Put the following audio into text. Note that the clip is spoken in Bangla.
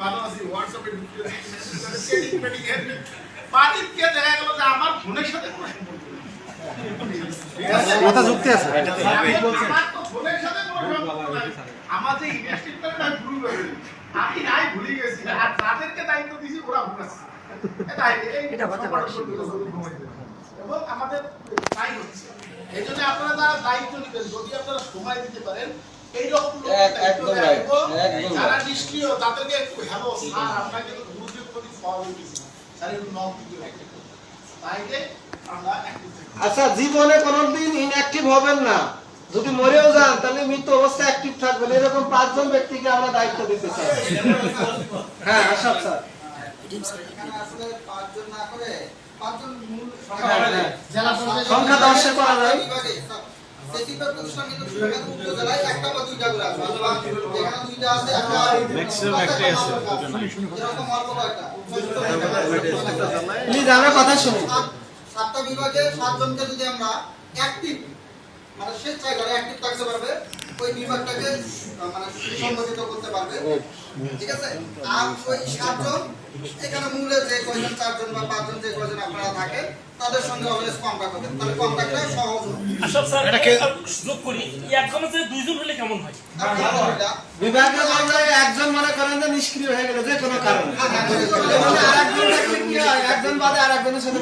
ভালো আছি হোয়াটসঅ্যাপে ঢুকে মেসেজ করে সেটিং পেটিং এর পানির কে দেখা গেল যে আমার ফোনের সাথে কোনো সম্পর্ক নেই কথা যুক্তি আছে এটা তো আমার তো ফোনের সাথে কোনো সম্পর্ক নাই আমাদের ইনভেস্টমেন্টটা ভুল হয়ে গেছে আমি নাই ভুলে গেছি আর যাদেরকে দায়িত্ব দিয়েছি ওরা ভুল আছে এটা কথা এবং আমাদের তাই হচ্ছে এই জন্য আপনারা যারা দায়িত্ব নেবেন যদি আপনারা সময় দিতে পারেন এইরকম যারা নিষ্ক্রিয় তাদেরকে একটু হ্যালো স্যার আপনাকে তো গুরুত্ব প্রতি পাওয়া হয়েছে স্যার একটু নক দিতে হবে তাইলে আমরা আচ্ছা জীবনে কোনোদিন ইনঅ্যাক্টিভ হবেন না যদি মরেও যান তাহলে মৃত্যু অবস্থায় অ্যাক্টিভ থাকবেন এরকম 5 জন ব্যক্তিকে আমরা দায়িত্ব দিতে চাই হ্যাঁ আশরাফ স্যার এখানে আসলে 5 জন না করে 5 জন মূল জেলা সংখ্যা 10 এ করা যায় সেটিংটা প্রতিষ্ঠান কিন্তু ঢাকা উপজেলায় একটা বা দুইটা করে আছে যেখানে দুইটা আছে একটা ম্যাক্সিমাম একটাই আছে এরকম অল্প কয়টা প্লিজ আমরা কথা শুনি 7টা বিভাগে 7 জনকে যদি আমরা অ্যাক্টিভ মানে স্বেচ্ছায় যারা অ্যাক্টিভ থাকতে পারবে ওই বিভাগটাকে মানে সম্মতিত করতে পারবে ঠিক আছে আর ওই 7 জন এখানে মূলে যে কয়জন 4 জন বা 5 জন যে কয়জন আপনারা থাকেন তাদের সঙ্গে অলওয়েজ কন্টাক্ট করবেন তাহলে কন্টাক্টটা সহজ হবে আশরাফ স্যার এটাকে যোগ করি একজনের চেয়ে দুইজন হলে কেমন হয় ভালো এটা বিভাগীয় পর্যায়ে একজন মনে করেন যে নিষ্ক্রিয় হয়ে গেল যে কোনো কারণে আরেকজন থাকলে কি হয় একজন বাদে আরেকজনের সাথে